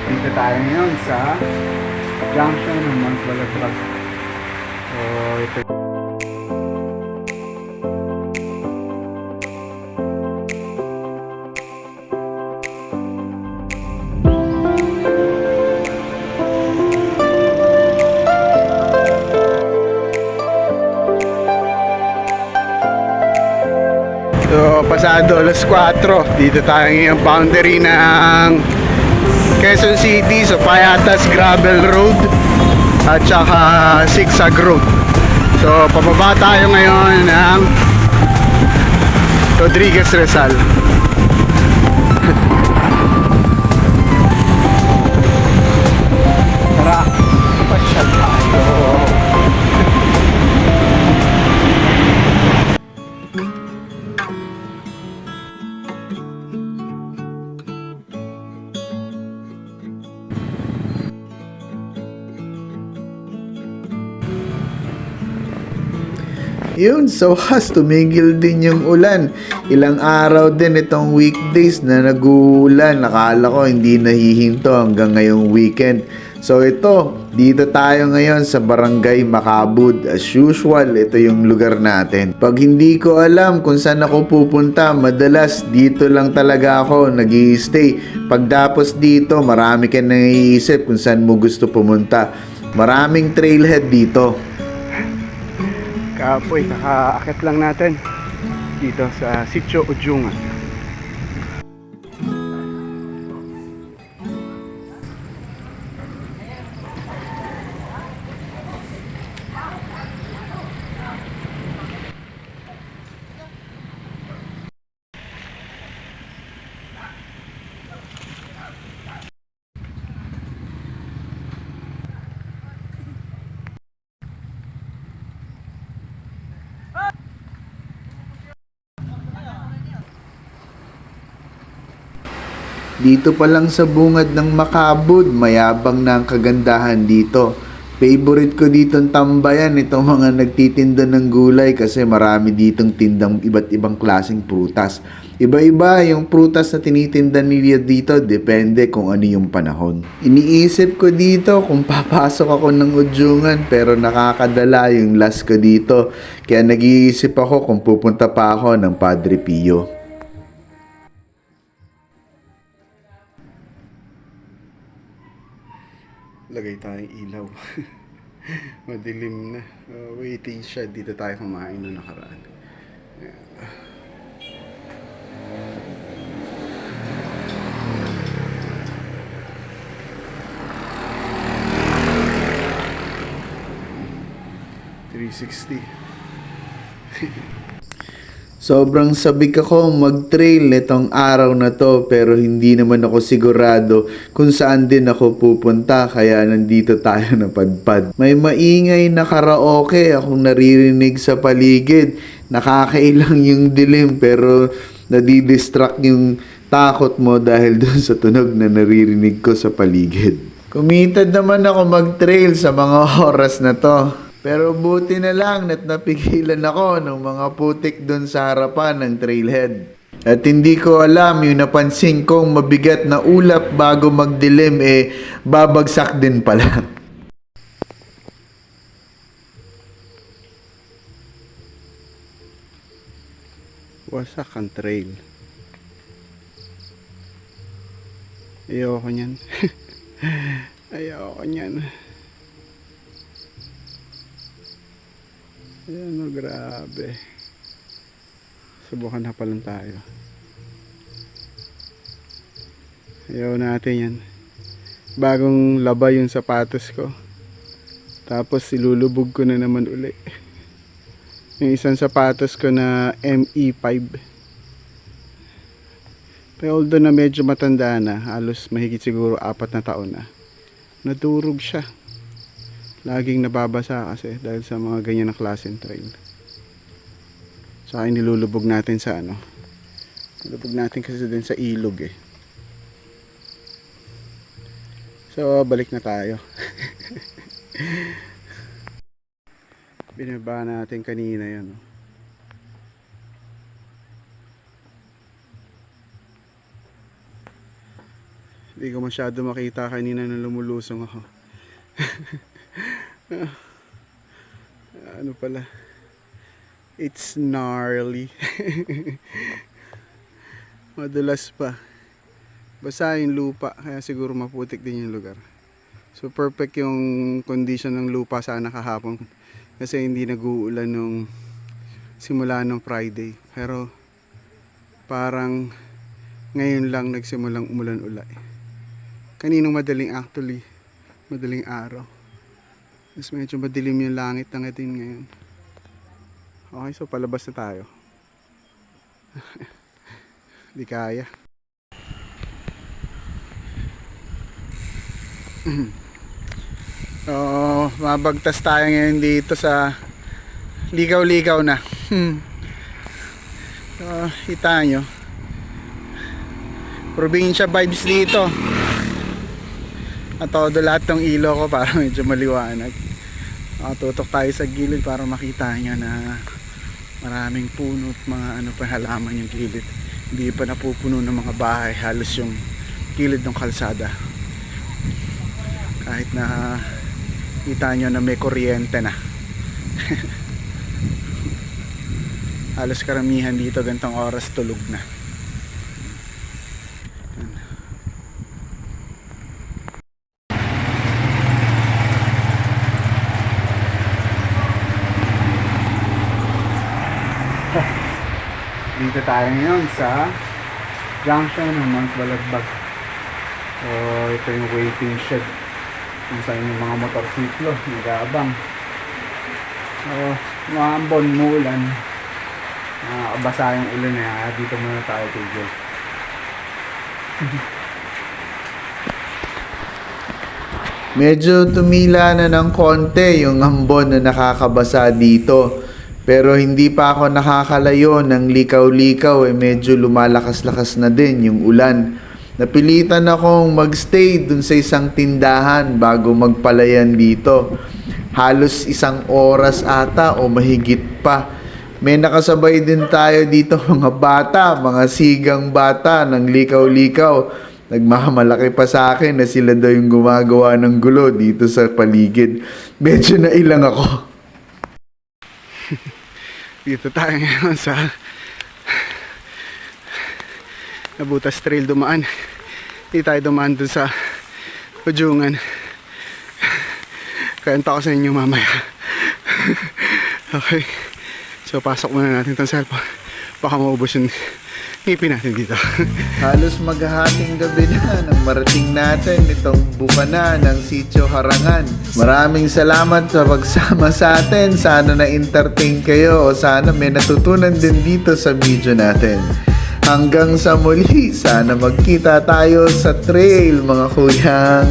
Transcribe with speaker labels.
Speaker 1: Dito tayo ngayon sa junction ng Magbalatrak. So, ito. So, pasado alas 4. Dito tayo ngayong boundary ng Quezon City, so Payatas Gravel Road at saka Zigzag Road. So pababa tayo ngayon ng Rodriguez Rizal. Tara, pasyal tayo. Yun, so has tumigil din yung ulan. Ilang araw din itong weekdays na nag-uulan. Nakala ko hindi nahihinto hanggang ngayong weekend. So ito, dito tayo ngayon sa Barangay Macabud. As usual, ito yung lugar natin. Pag hindi ko alam kung saan ako pupunta, madalas dito lang talaga ako nag-i-stay. Pagtapos dito, marami ka naiisip kung saan mo gusto pumunta. Maraming trailhead dito. Kapoy, kakaakit lang natin dito sa Sitio Ujungan. Dito pa lang sa bungad ng Macabud, mayabang na ang kagandahan dito. Favorite ko ditong tambayan itong mga nagtitinda ng gulay kasi marami ditong tindang iba't ibang klaseng prutas. Iba-iba yung prutas na tinitinda nila dito, depende kung ano yung panahon. Iniisip ko dito kung papasok ako ng Ujungan pero nakakadala yung last ko dito. Kaya nag-iisip ako kung pupunta pa ako ng Padre Pio. Lagay tayong ilaw. Madilim na. Waiting siya. Dito tayo kumain noong nakaraan. Ayan. $360. Sobrang sabik ako mag-trail nitong araw na to pero hindi naman ako sigurado kung saan din ako pupunta kaya nandito tayo napadpad. May maingay na karaoke akong naririnig sa paligid. Nakakailang yung dilim pero nadidistract yung takot mo dahil doon sa tunog na naririnig ko sa paligid. Kumitad naman ako mag-trail sa mga oras na to. Pero buti na lang at napigilan ako ng mga putik doon sa harapan ng trailhead. At hindi ko alam yung napansin kong mabigat na ulap bago magdilim babagsak din pala. Wasak ang trail. Ayoko niyan. Ayoko niyan. Ayan o, grabe. Subukan na pa lang tayo. Ayaw natin yan. Bagong laba yung sapatos ko. Tapos ilulubog ko na naman uli. Yung isang sapatos ko na ME5. Pero although na medyo matanda na, halos mahigit siguro 4 na taon na, nadurog siya. Laging nababasa kasi dahil sa mga ganyan na klaseng trail. Saka nilulubog natin sa ano. Nilulubog natin kasi din sa ilog eh. So balik na tayo. Binaba natin kanina yan.
Speaker 2: Hindi ko masyado makita kanina nung lumulusong ako. Ano pala? It's gnarly. Madulas pa. Basa yung lupa, kaya siguro maputik din yung lugar. So perfect yung condition ng lupa sana kahapon. Kasi hindi nag-uulan nung simula nung Friday. Pero parang ngayon lang nagsimulang umulan-ulay. Kaninong madaling araw. Mas medyo madilim yung langit ng atin ngayon. Okay, so palabas na tayo. Di kaya. So, mabagtas tayo ngayon dito sa ligaw-ligaw na. So, kita nyo. Probinsya vibes dito. At todo lahat ng ilo ko para medyo maliwanag. Tutok tayo sa gilid para makita nyo na maraming puno at mga ano pa halaman yung gilid. Hindi pa napupuno ng mga bahay, halos yung gilid ng kalsada. Kahit na kita nyo na may kuryente na. Halos karamihan dito gantong oras tulog na. Dito tayo ngayon sa junction ng Mount Balagbag. So, ito yung waiting shed kung saan yung mga motorsiklo nag-aabang. So, maambon, muulan, basa yung ulan na dito muna tayo tigil.
Speaker 1: Medyo tumila na ng konti yung ambon na nakakabasa dito. Pero hindi pa ako nakakalayo ng likaw-likaw, medyo lumalakas-lakas na din yung ulan. Napilitan akong magstay dun sa isang tindahan bago magpalayan dito. Halos 1 oras ata o mahigit pa. May nakasabay din tayo dito mga bata, mga sigang bata ng likaw-likaw. Nagmamalaki pa sa akin na sila daw yung gumagawa ng gulo dito sa paligid. Medyo nailang ako.
Speaker 2: Dito tayo ngayon sa Nabutas Trail dumaan. Hindi tayo dumaan dun sa Ujungan. Kanta ko sa inyo mamaya. Okay. So pasok muna natin itong cellphone. Baka maubos yung ngipin natin dito.
Speaker 1: Halos maghahating gabi na nang marating natin itong bukana ng Sitio Harangan. Maraming salamat sa pagsama sa atin. Sana na-entertain kayo o sana may natutunan din dito sa video natin. Hanggang sa muli, sana magkita tayo sa trail mga kuyang.